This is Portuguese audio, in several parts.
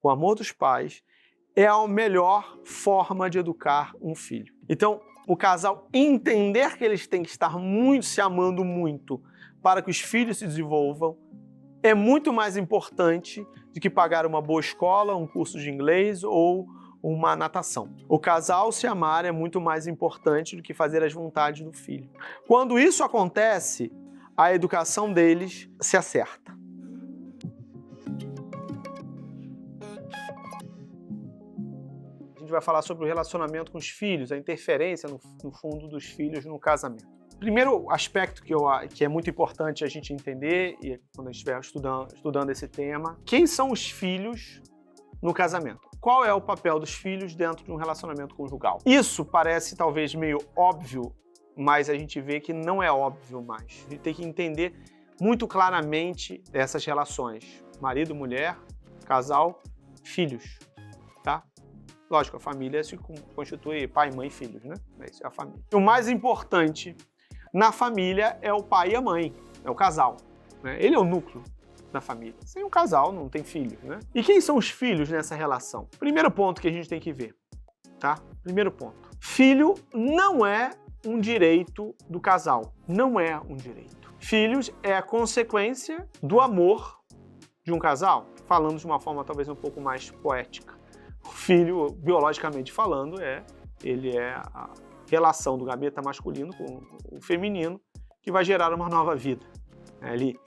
o amor dos pais é a melhor forma de educar um filho. Então, o casal entender que eles têm que estar muito se amando muito para que os filhos se desenvolvam é muito mais importante do que pagar uma boa escola, um curso de inglês ou uma natação. O casal se amar é muito mais importante do que fazer as vontades do filho. Quando isso acontece, a educação deles se acerta. A gente vai falar sobre o relacionamento com os filhos, a interferência no fundo dos filhos no casamento. Primeiro aspecto que é muito importante a gente entender, e quando a gente estiver estudando esse tema, quem são os filhos no casamento? Qual é o papel dos filhos dentro de um relacionamento conjugal? Isso parece talvez meio óbvio, mas a gente vê que não é óbvio mais. A gente tem que entender muito claramente essas relações. Marido, mulher, casal, filhos, tá? Lógico, a família se constitui pai, mãe e filhos, né? Isso é a família. O mais importante na família é o pai e a mãe, é o casal, né? Ele é o núcleo da família. Sem um casal não tem filhos, né? E quem são os filhos nessa relação? Primeiro ponto que a gente tem que ver, tá? Primeiro ponto. Filho não é um direito do casal. Não é um direito. Filhos é a consequência do amor de um casal. Falando de uma forma talvez um pouco mais poética. O filho, biologicamente falando, ele é a relação do gameta masculino com o feminino que vai gerar uma nova vida. Ali,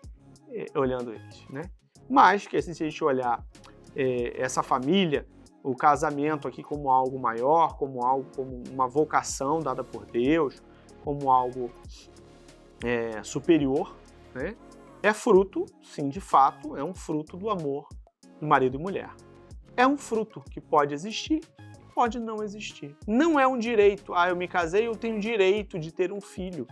olhando eles, né? Mas que assim, se a gente olhar essa família, o casamento aqui como algo maior, como uma vocação dada por Deus, como algo superior, né? É fruto, sim, de fato, é um fruto do amor do marido e mulher. É um fruto que pode existir, pode não existir. Não é um direito, eu me casei, eu tenho direito de ter um filho.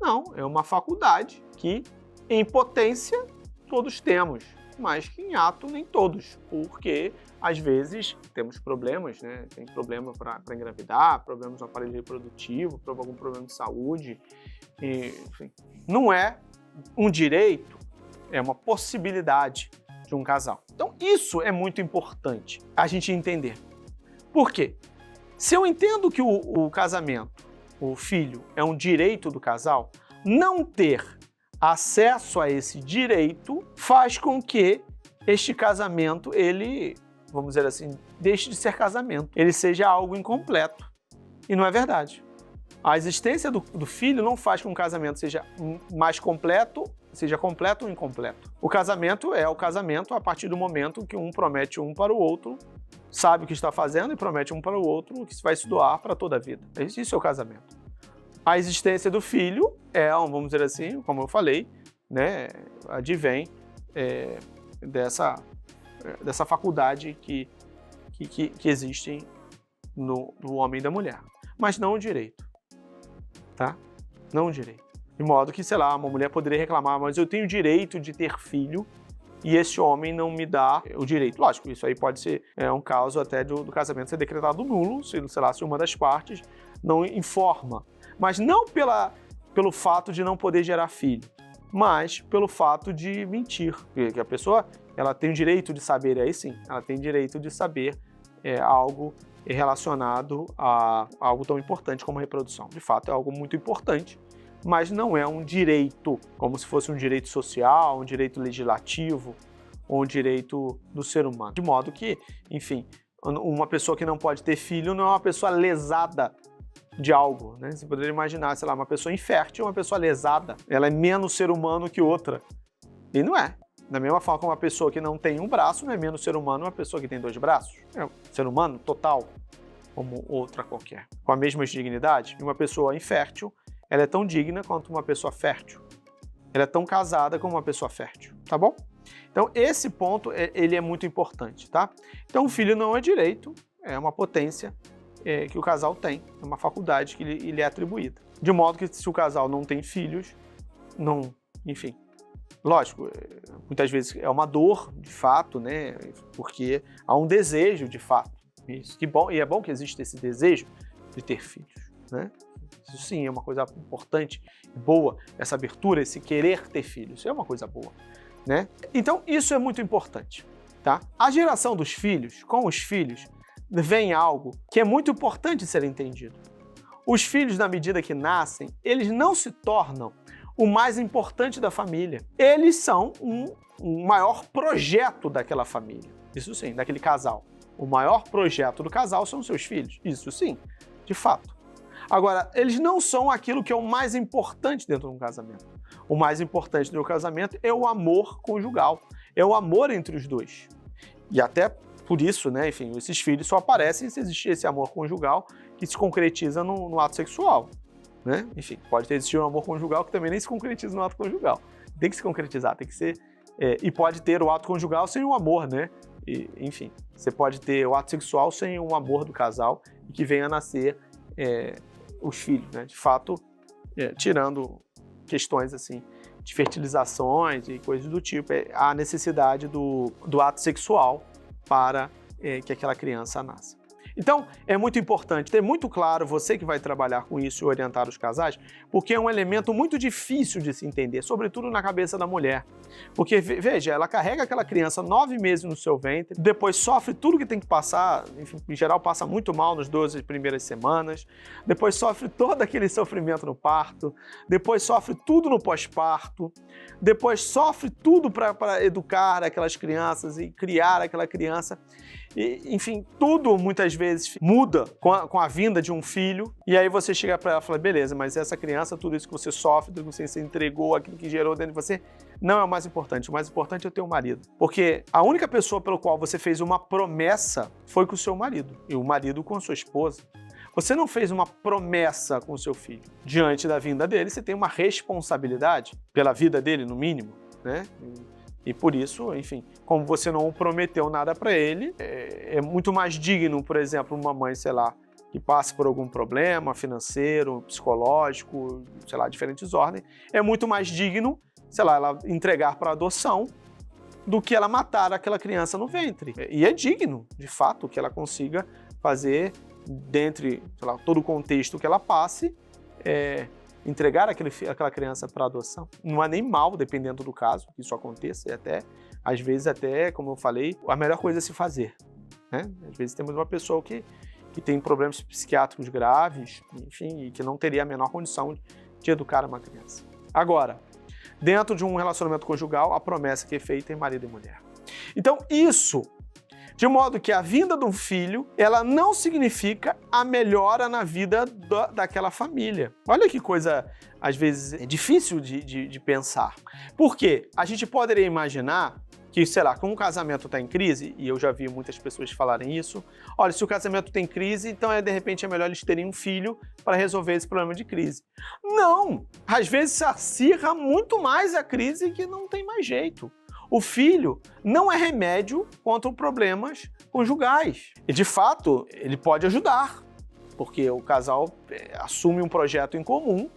Não, é uma faculdade que, em potência, todos temos, mas que em ato nem todos, porque às vezes temos problemas, né? Tem problema para engravidar, problemas no aparelho reprodutivo, algum problema de saúde, enfim. Não é um direito, é uma possibilidade de um casal. Então isso é muito importante a gente entender. Por quê? Se eu entendo que o casamento, o filho, é um direito do casal, não ter acesso a esse direito faz com que este casamento, ele, vamos dizer assim, deixe de ser casamento. Ele seja algo incompleto. E não é verdade. A existência do filho não faz com que o casamento seja mais completo, seja completo ou incompleto. O casamento é o casamento a partir do momento que um promete um para o outro, sabe o que está fazendo e promete um para o outro que vai se doar para toda a vida. Isso é o casamento. A existência do filho vamos dizer assim, como eu falei, né, advém dessa faculdade que existe no homem e da mulher. Mas não o direito, tá? Não o direito. De modo que, sei lá, uma mulher poderia reclamar, mas eu tenho o direito de ter filho e esse homem não me dá o direito. Lógico, isso aí pode ser um caso até do casamento ser decretado nulo, se uma das partes não informa. Mas não pelo fato de não poder gerar filho, mas pelo fato de mentir. Porque a pessoa ela tem o direito de saber, aí sim, ela tem direito de saber algo relacionado a algo tão importante como a reprodução. De fato, é algo muito importante, mas não é um direito, como se fosse um direito social, um direito legislativo, ou um direito do ser humano. De modo que, enfim, uma pessoa que não pode ter filho não é uma pessoa lesada de algo, né? Você poderia imaginar, sei lá, uma pessoa infértil, uma pessoa lesada, ela é menos ser humano que outra. E não é. Da mesma forma que uma pessoa que não tem um braço não é menos ser humano uma pessoa que tem 2 braços. É um ser humano total, como outra qualquer. Com a mesma dignidade, uma pessoa infértil, ela é tão digna quanto uma pessoa fértil. Ela é tão casada como uma pessoa fértil, tá bom? Então, esse ponto, ele é muito importante, tá? Então, o filho não é direito, é uma potência que o casal tem, é uma faculdade que lhe é atribuída. De modo que, se o casal não tem filhos, não, enfim, lógico, muitas vezes é uma dor, de fato, né? Porque há um desejo, de fato. Isso. E é bom que exista esse desejo de ter filhos, né? Isso sim é uma coisa importante, boa, essa abertura, esse querer ter filhos, isso é uma coisa boa, né? Então, isso é muito importante. tá? A geração dos filhos, com os filhos, vem algo que é muito importante ser entendido. Os filhos, na medida que nascem, eles não se tornam o mais importante da família. Eles são um maior projeto daquela família. Isso sim, daquele casal. O maior projeto do casal são os seus filhos. Isso sim, de fato. Agora, eles não são aquilo que é o mais importante dentro de um casamento. O mais importante do casamento é o amor conjugal, é o amor entre os dois. E até por isso, né, enfim, esses filhos só aparecem se existir esse amor conjugal que se concretiza no ato sexual, né? Enfim, pode existir um amor conjugal que também nem se concretiza no ato conjugal. Tem que se concretizar, tem que ser... e pode ter o ato conjugal sem o amor, né? Enfim, você pode ter o ato sexual sem o amor do casal e que venha a nascer os filhos, né? De fato, tirando questões assim de fertilizações e coisas do tipo, há necessidade do ato sexual para que aquela criança nasça. Então, é muito importante ter muito claro, você que vai trabalhar com isso e orientar os casais, porque é um elemento muito difícil de se entender, sobretudo na cabeça da mulher. Porque, veja, ela carrega aquela criança 9 meses no seu ventre, depois sofre tudo que tem que passar, enfim, em geral passa muito mal nas 12 primeiras semanas, depois sofre todo aquele sofrimento no parto, depois sofre tudo no pós-parto, depois sofre tudo para educar aquelas crianças e criar aquela criança. E, enfim, tudo muitas vezes muda com a vinda de um filho, e aí você chega para ela e fala, beleza, mas essa criança, tudo isso que você sofre, tudo que você entregou, aquilo que gerou dentro de você, não é o mais importante. O mais importante é o teu marido. Porque a única pessoa pelo qual você fez uma promessa foi com o seu marido, e o marido com a sua esposa. Você não fez uma promessa com o seu filho. Diante da vinda dele, você tem uma responsabilidade pela vida dele, no mínimo, né? E por isso, enfim, como você não prometeu nada para ele, é muito mais digno, por exemplo, uma mãe, sei lá, que passe por algum problema financeiro, psicológico, sei lá, diferentes ordens, é muito mais digno, sei lá, ela entregar para adoção do que ela matar aquela criança no ventre. E é digno, de fato, que ela consiga fazer, dentre, sei lá, todo o contexto que ela passe, entregar aquela criança para adoção. Não é nem mal, dependendo do caso, que isso aconteça, e até, às vezes, até, como eu falei, a melhor coisa a se fazer, né? Às vezes temos uma pessoa que tem problemas psiquiátricos graves, enfim, e que não teria a menor condição de educar uma criança. Agora, dentro de um relacionamento conjugal, a promessa que é feita é marido e mulher. Então, isso, de modo que a vinda de um filho, ela não significa a melhora na vida daquela família. Olha que coisa, às vezes, difícil de pensar. Por quê? A gente poderia imaginar que, sei lá, como um casamento está em crise, e eu já vi muitas pessoas falarem isso, olha, se o casamento tem crise, então de repente é melhor eles terem um filho para resolver esse problema de crise. Não! Às vezes se acirra muito mais a crise que não tem mais jeito. O filho não é remédio contra problemas conjugais. E, de fato, ele pode ajudar, porque o casal assume um projeto em comum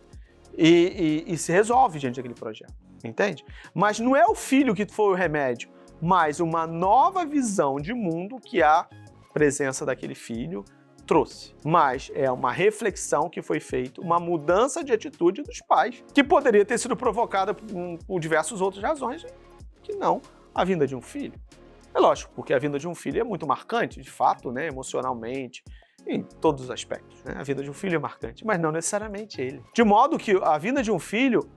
e se resolve diante daquele projeto, entende? Mas não é o filho que foi o remédio, mas uma nova visão de mundo que a presença daquele filho trouxe. Mas é uma reflexão que foi feita, uma mudança de atitude dos pais, que poderia ter sido provocada por diversas outras razões, que não a vinda de um filho. É lógico, porque a vinda de um filho é muito marcante, de fato, né, emocionalmente, em todos os aspectos, né? A vinda de um filho é marcante, mas não necessariamente ele. De modo que a vinda de um filho,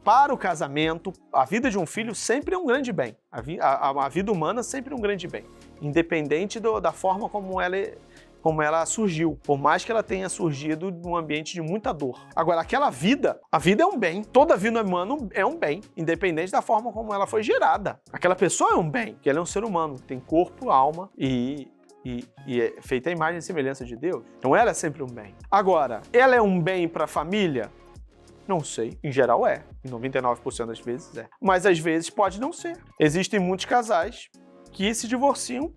para o casamento, a vida de um filho sempre é um grande bem. A vida humana sempre é um grande bem, independente da forma como ela surgiu, por mais que ela tenha surgido num ambiente de muita dor. Agora, a vida é um bem. Toda vida humana é um bem, independente da forma como ela foi gerada. Aquela pessoa é um bem, porque ela é um ser humano, tem corpo, alma e é feita a imagem e semelhança de Deus. Então ela é sempre um bem. Agora, ela é um bem para a família? Não sei. Em geral é. Em 99% das vezes é. Mas às vezes pode não ser. Existem muitos casais que se divorciam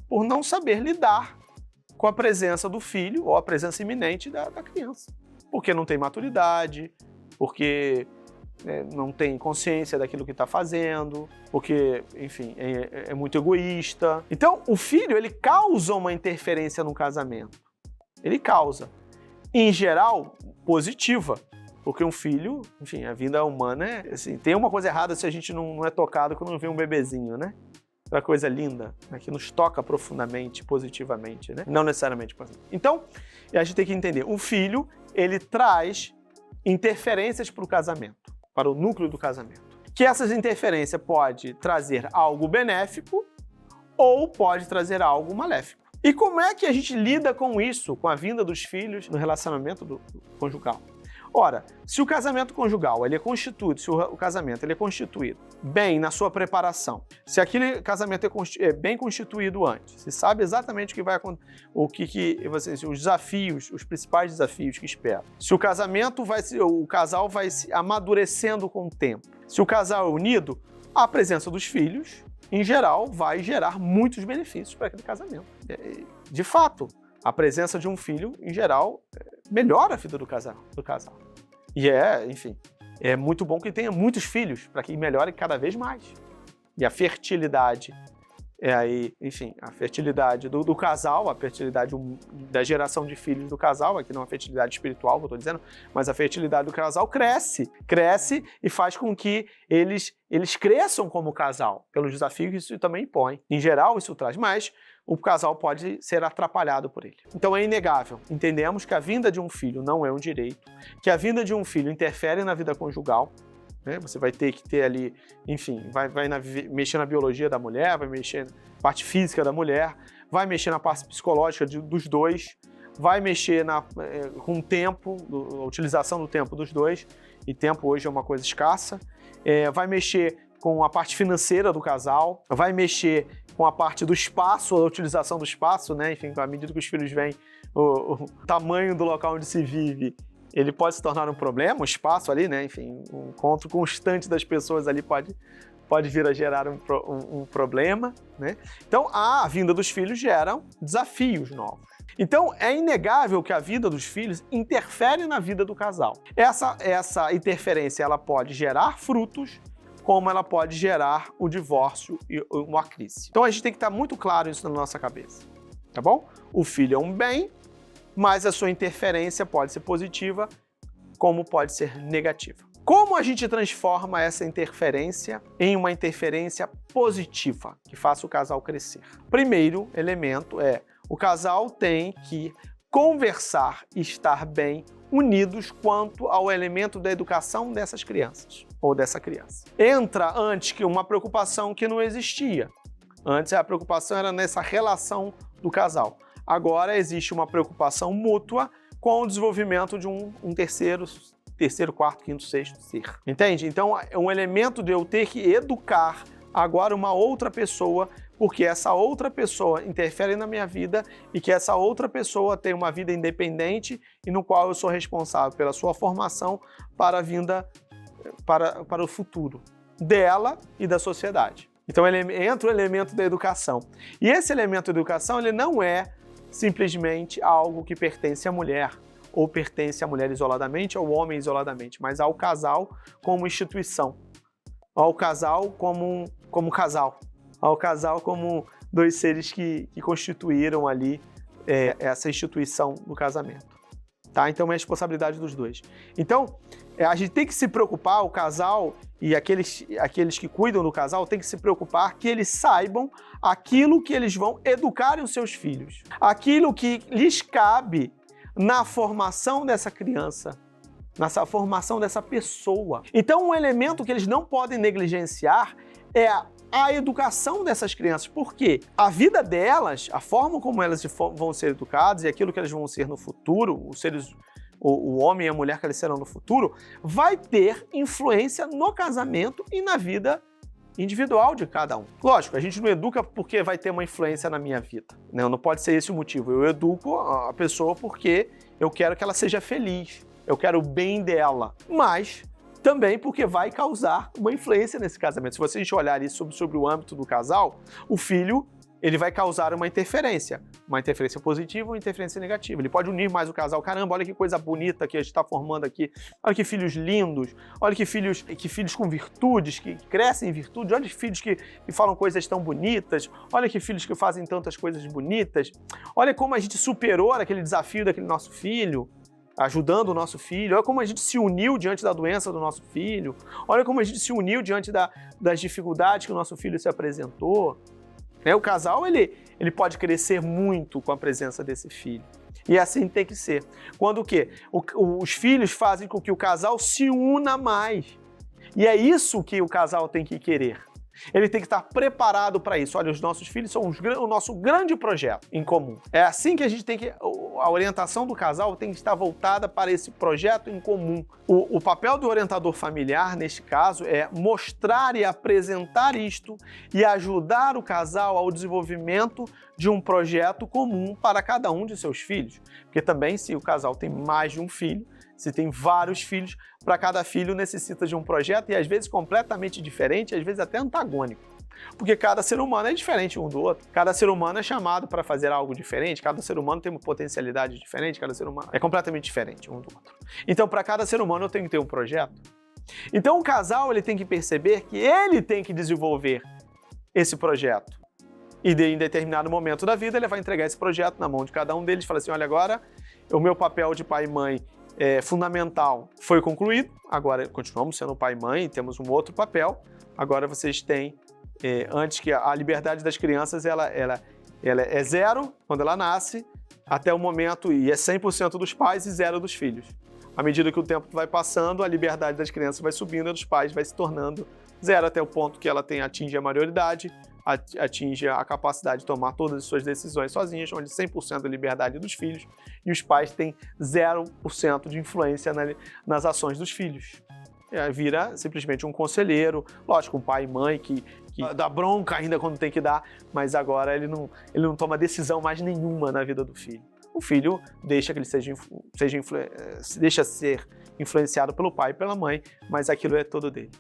por não saber lidar com a presença do filho ou a presença iminente da criança. Porque não tem maturidade, porque não tem consciência daquilo que está fazendo, porque, enfim, é muito egoísta. Então, o filho, ele causa uma interferência no casamento. Ele causa. Em geral, positiva. Porque um filho, enfim, a vida humana assim, tem uma coisa errada se a gente não é tocado quando vê um bebezinho, né? aquela coisa linda, né, que nos toca profundamente, positivamente, né? Não necessariamente positivamente. Então, a gente tem que entender, o filho, ele traz interferências para o casamento, para o núcleo do casamento. Que essas interferências podem trazer algo benéfico ou pode trazer algo maléfico. E como é que a gente lida com isso, com a vinda dos filhos no relacionamento do conjugal? Ora, se o casamento conjugal ele é constituído, se o casamento ele é constituído bem na sua preparação, se aquele casamento é bem constituído antes, se sabe exatamente o que vai acontecer, os desafios, os principais desafios que esperam. Se o casal vai se amadurecendo com o tempo. Se o casal é unido, a presença dos filhos, em geral, vai gerar muitos benefícios para aquele casamento. De fato, a presença de um filho, em geral, melhora a vida do casal. E enfim, é muito bom que tenha muitos filhos, para que melhore cada vez mais. E a fertilidade, a fertilidade do casal, a fertilidade da geração de filhos do casal, aqui não a fertilidade espiritual que eu estou dizendo, mas a fertilidade do casal cresce e faz com que eles cresçam como casal, pelos desafios que isso também impõe. Em geral, isso traz mais. O casal pode ser atrapalhado por ele. Então é inegável. Entendemos que a vinda de um filho não é um direito, que a vinda de um filho interfere na vida conjugal, né? Você vai ter que ter ali, enfim, vai mexer na biologia da mulher, vai mexer na parte física da mulher, vai mexer na parte psicológica dos dois, vai mexer com o tempo, a utilização do tempo dos dois, e tempo hoje é uma coisa escassa, vai mexer com a parte financeira do casal, vai mexer com a parte do espaço, a utilização do espaço, né? Enfim, à medida que os filhos vêm, o tamanho do local onde se vive, ele pode se tornar um problema, o espaço ali, né? Enfim, um encontro constante das pessoas ali pode vir a gerar um problema, né? Então, a vinda dos filhos gera desafios novos. Então, é inegável que a vida dos filhos interfere na vida do casal. Essa interferência, ela pode gerar frutos, como ela pode gerar o divórcio e uma crise. Então a gente tem que estar muito claro isso na nossa cabeça, tá bom? O filho é um bem, mas a sua interferência pode ser positiva, como pode ser negativa. Como a gente transforma essa interferência em uma interferência positiva, que faça o casal crescer? Primeiro elemento o casal tem que conversar e estar bem unidos quanto ao elemento da educação dessas crianças, ou dessa criança. Entra antes que uma preocupação que não existia. Antes a preocupação era nessa relação do casal. Agora existe uma preocupação mútua com o desenvolvimento de um terceiro, quarto, quinto, sexto ser. Entende? Então é um elemento de eu ter que educar agora uma outra pessoa, porque essa outra pessoa interfere na minha vida e que essa outra pessoa tem uma vida independente e no qual eu sou responsável pela sua formação para a vinda, para o futuro dela e da sociedade. Então entra o elemento da educação. E esse elemento da educação ele não é simplesmente algo que pertence à mulher, ou pertence à mulher isoladamente, ao homem isoladamente, mas ao casal como instituição, ao casal como casal, ao casal como dois seres que constituíram ali essa instituição do casamento. Tá? Então é a responsabilidade dos dois. Então a gente tem que se preocupar, o casal e aqueles que cuidam do casal tem que se preocupar que eles saibam aquilo que eles vão educar os seus filhos, aquilo que lhes cabe na formação dessa criança, nessa formação dessa pessoa. Então um elemento que eles não podem negligenciar é a educação dessas crianças, porque a vida delas, a forma como elas vão ser educadas e aquilo que elas vão ser no futuro, o homem e a mulher que eles serão no futuro, vai ter influência no casamento e na vida individual de cada um. Lógico, a gente não educa porque vai ter uma influência na minha vida, né? Não pode ser esse o motivo. Eu educo a pessoa porque eu quero que ela seja feliz, eu quero o bem dela, mas também porque vai causar uma influência nesse casamento. Se você olhar isso sobre o âmbito do casal, o filho ele vai causar uma interferência positiva ou uma interferência negativa. Ele pode unir mais o casal. Caramba, olha que coisa bonita que a gente está formando aqui. Olha que filhos lindos. Olha que filhos com virtudes, que crescem em virtudes. Olha que filhos que falam coisas tão bonitas. Olha que filhos que fazem tantas coisas bonitas. Olha como a gente superou aquele desafio daquele nosso filho, ajudando o nosso filho. Olha como a gente se uniu diante da doença do nosso filho. Olha como a gente se uniu diante das dificuldades que o nosso filho se apresentou. O casal, ele pode crescer muito com a presença desse filho. E assim tem que ser. Quando o quê? Os filhos fazem com que o casal se una mais. E é isso que o casal tem que querer. Ele tem que estar preparado para isso. Olha, os nossos filhos são o nosso grande projeto em comum. É assim que a gente tem que... A orientação do casal tem que estar voltada para esse projeto em comum. O papel do orientador familiar, neste caso, é mostrar e apresentar isto e ajudar o casal ao desenvolvimento de um projeto comum para cada um de seus filhos. Porque também, se o casal tem mais de um filho, se tem vários filhos, para cada filho necessita de um projeto e às vezes completamente diferente, às vezes até antagônico. Porque cada ser humano é diferente um do outro. Cada ser humano é chamado para fazer algo diferente, cada ser humano tem uma potencialidade diferente, cada ser humano é completamente diferente um do outro. Então, para cada ser humano eu tenho que ter um projeto. Então, o casal ele tem que perceber que ele tem que desenvolver esse projeto. E em determinado momento da vida ele vai entregar esse projeto na mão de cada um deles e fala assim, olha, agora o meu papel de pai e mãe fundamental foi concluído, agora continuamos sendo pai e mãe, temos um outro papel, agora vocês têm, antes que a liberdade das crianças ela é 0 quando ela nasce, até o momento, e é 100% dos pais e 0 dos filhos. À medida que o tempo vai passando, a liberdade das crianças vai subindo e dos pais vai se tornando 0 até o ponto que ela atinge a maioridade, atinge a capacidade de tomar todas as suas decisões sozinhas, onde 100% da liberdade dos filhos e os pais têm 0% de influência nas ações dos filhos. Vira simplesmente um conselheiro, lógico, um pai e mãe que dá bronca ainda quando tem que dar, mas agora ele não toma decisão mais nenhuma na vida do filho. O filho deixa que ele deixa ser influenciado pelo pai e pela mãe, mas aquilo é todo dele.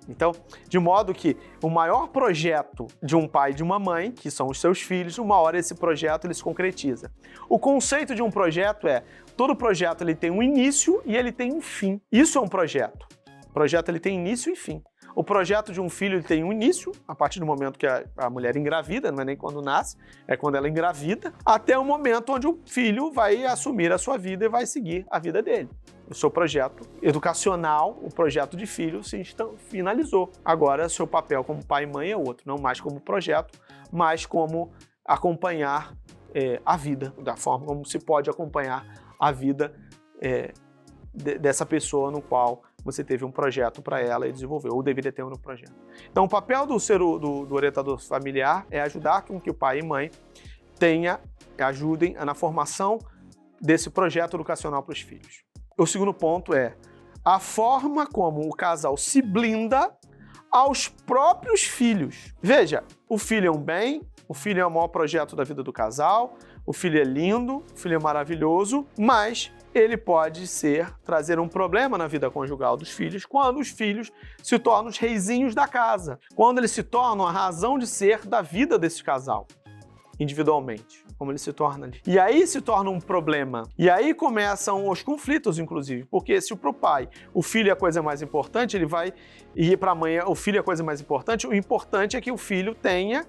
Então, de modo que o maior projeto de um pai e de uma mãe, que são os seus filhos, uma hora esse projeto ele se concretiza. O conceito de um projeto todo projeto ele tem um início e ele tem um fim. Isso é um projeto. O projeto ele tem início e fim. O projeto de um filho ele tem um início, a partir do momento que a mulher engravida, não é nem quando nasce, é quando ela engravida, até o momento onde o filho vai assumir a sua vida e vai seguir a vida dele. O seu projeto educacional, o projeto de filho, se finalizou. Agora, seu papel como pai e mãe é outro, não mais como projeto, mas como acompanhar a vida, da forma como se pode acompanhar a vida dessa pessoa no qual você teve um projeto para ela e desenvolveu, ou deveria ter um projeto. Então, o papel do orientador familiar é ajudar com que o pai e mãe ajudem na formação desse projeto educacional para os filhos. O segundo ponto é a forma como o casal se blinda aos próprios filhos. Veja, o filho é um bem, o filho é o maior projeto da vida do casal, o filho é lindo, o filho é maravilhoso, mas ele pode trazer um problema na vida conjugal dos filhos quando os filhos se tornam os reizinhos da casa, quando eles se tornam a razão de ser da vida desse casal, individualmente, como ele se torna ali. E aí se torna um problema. E aí começam os conflitos, inclusive, porque se para o pai o filho é a coisa mais importante, ele vai, e para a mãe o filho é a coisa mais importante, o importante é que o filho tenha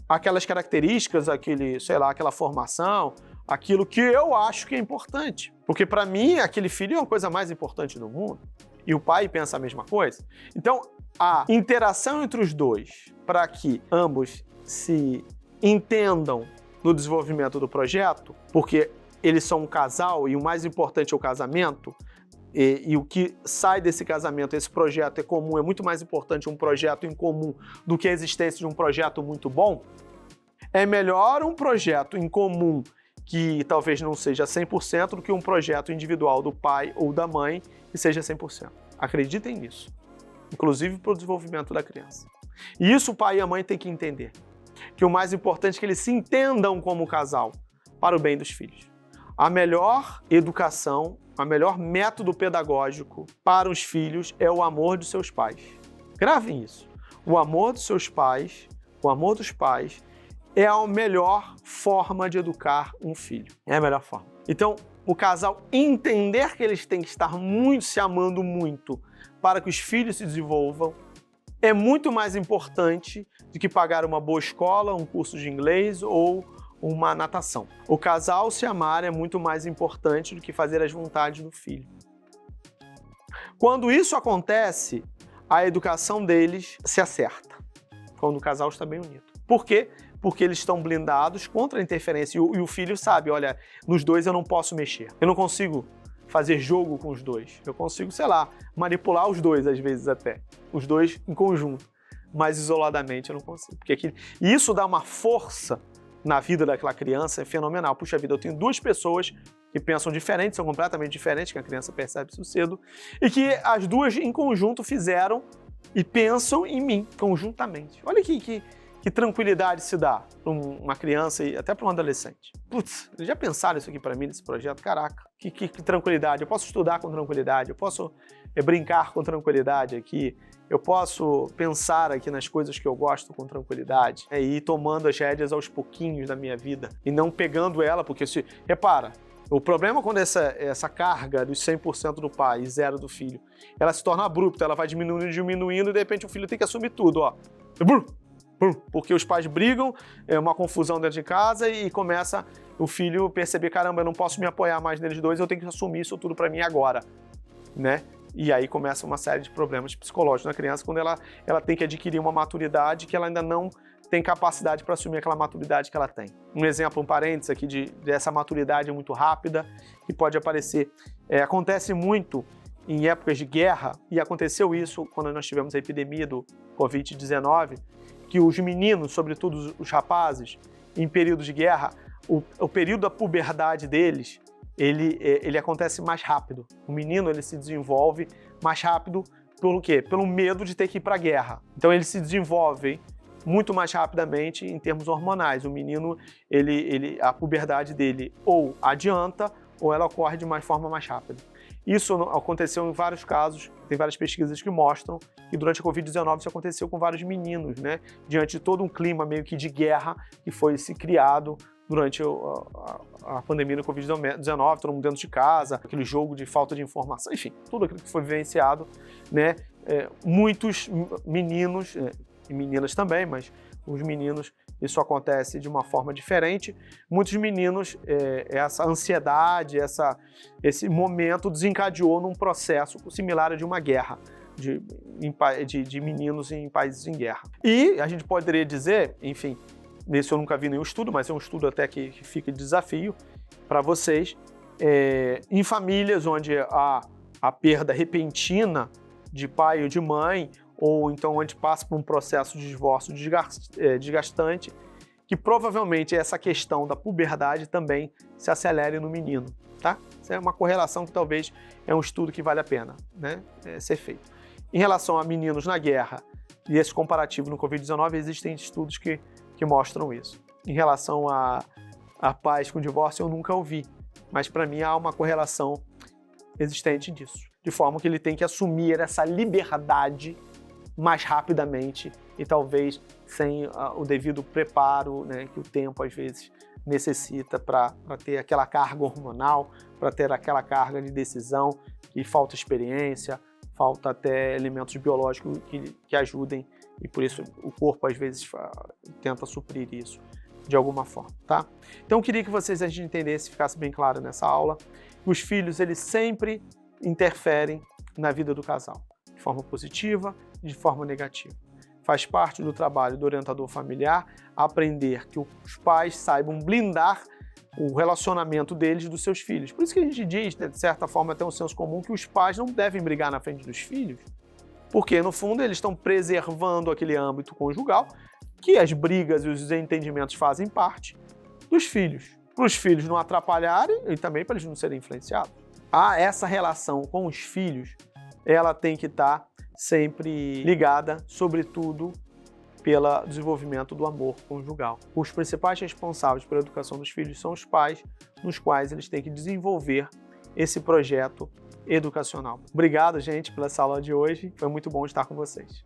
aquelas características, aquela formação, aquilo que eu acho que é importante. Porque para mim, aquele filho é a coisa mais importante do mundo. E o pai pensa a mesma coisa. Então, a interação entre os dois, para que ambos se entendam no desenvolvimento do projeto, porque eles são um casal e o mais importante é o casamento, e o que sai desse casamento, esse projeto é comum, é muito mais importante um projeto em comum do que a existência de um projeto muito bom. É melhor um projeto em comum que talvez não seja 100% do que um projeto individual do pai ou da mãe que seja 100%. Acreditem nisso, inclusive para o desenvolvimento da criança. E isso o pai e a mãe têm que entender, que o mais importante é que eles se entendam como casal para o bem dos filhos. A melhor educação, o melhor método pedagógico para os filhos é o amor dos seus pais. Gravem isso. O amor dos seus pais, o amor dos pais é a melhor forma de educar um filho. É a melhor forma. Então, o casal entender que eles têm que estar se amando muito para que os filhos se desenvolvam é muito mais importante do que pagar uma boa escola, um curso de inglês ou uma natação. O casal se amar é muito mais importante do que fazer as vontades do filho. Quando isso acontece, a educação deles se acerta, quando o casal está bem unido. Por quê? Porque eles estão blindados contra a interferência. E o filho sabe, olha, nos dois eu não posso mexer. Eu não consigo fazer jogo com os dois. Eu consigo, sei lá, manipular os dois às vezes até. Os dois em conjunto. Mas isoladamente eu não consigo. E isso dá uma força na vida daquela criança, é fenomenal. Puxa vida, eu tenho duas pessoas que pensam diferente, são completamente diferentes, que a criança percebe isso cedo, e que as duas em conjunto fizeram e pensam em mim, conjuntamente. Olha que tranquilidade se dá para uma criança e até para um adolescente. Putz, eles já pensaram isso aqui para mim nesse projeto? Caraca, que tranquilidade. Eu posso estudar com tranquilidade, eu posso brincar com tranquilidade aqui, eu posso pensar aqui nas coisas que eu gosto com tranquilidade, e ir tomando as rédeas aos pouquinhos da minha vida e não pegando ela, porque repara, o problema é quando essa carga dos 100% do pai e 0% do filho, ela se torna abrupta, ela vai diminuindo e de repente o filho tem que assumir tudo, ó. Porque os pais brigam, é uma confusão dentro de casa e começa o filho perceber, caramba, eu não posso me apoiar mais neles dois, eu tenho que assumir isso tudo para mim agora, né? E aí começa uma série de problemas psicológicos na criança quando ela tem que adquirir uma maturidade que ela ainda não tem capacidade para assumir aquela maturidade que ela tem. Um exemplo, um parênteses aqui dessa maturidade muito rápida que pode aparecer. Acontece muito em épocas de guerra, e aconteceu isso quando nós tivemos a epidemia do Covid-19, que os meninos, sobretudo os rapazes, em períodos de guerra, o período da puberdade deles, ele acontece mais rápido. O menino ele se desenvolve mais rápido pelo quê? Pelo medo de ter que ir para a guerra. Então eles se desenvolvem muito mais rapidamente em termos hormonais. O menino, a puberdade dele ou adianta ou ela ocorre de uma forma mais rápida. Isso aconteceu em vários casos, tem várias pesquisas que mostram que durante a Covid-19 isso aconteceu com vários meninos, né? Diante de todo um clima meio que de guerra que foi se criado durante a pandemia da Covid-19, todo mundo dentro de casa, aquele jogo de falta de informação, enfim, tudo aquilo que foi vivenciado, né? Muitos meninos, e meninas também, mas os meninos, isso acontece de uma forma diferente. Muitos meninos, essa ansiedade, esse momento desencadeou num processo similar a de uma guerra, de meninos em países em guerra. E a gente poderia dizer, enfim, nesse eu nunca vi nenhum estudo, mas é um estudo até que fica de desafio para vocês, em famílias onde há a perda repentina de pai ou de mãe, ou então onde passa por um processo de divórcio desgastante, que provavelmente essa questão da puberdade também se acelere no menino, tá? Isso é uma correlação que talvez é um estudo que vale a pena, né, ser feito. Em relação a meninos na guerra e esse comparativo no Covid-19, existem estudos que mostram isso. Em relação a pais com divórcio, eu nunca ouvi, mas para mim há uma correlação existente disso, de forma que ele tem que assumir essa liberdade mais rapidamente e talvez sem o devido preparo, né, que o tempo às vezes necessita para ter aquela carga hormonal, para ter aquela carga de decisão, que falta experiência, falta até elementos biológicos que ajudem, e por isso o corpo às vezes tenta suprir isso de alguma forma, tá? Então eu queria que vocês, a gente entendesse, ficasse bem claro nessa aula, que os filhos eles sempre interferem na vida do casal, de forma positiva e de forma negativa. Faz parte do trabalho do orientador familiar aprender que os pais saibam blindar o relacionamento deles e dos seus filhos. Por isso que a gente diz, né, de certa forma, até um senso comum, que os pais não devem brigar na frente dos filhos, porque, no fundo, eles estão preservando aquele âmbito conjugal, que as brigas e os desentendimentos fazem parte dos filhos. Para os filhos não atrapalharem e também para eles não serem influenciados. Essa relação com os filhos, ela tem que estar sempre ligada, sobretudo, pelo desenvolvimento do amor conjugal. Os principais responsáveis pela educação dos filhos são os pais, nos quais eles têm que desenvolver esse projeto educacional. Obrigado, gente, pela essa aula de hoje. Foi muito bom estar com vocês.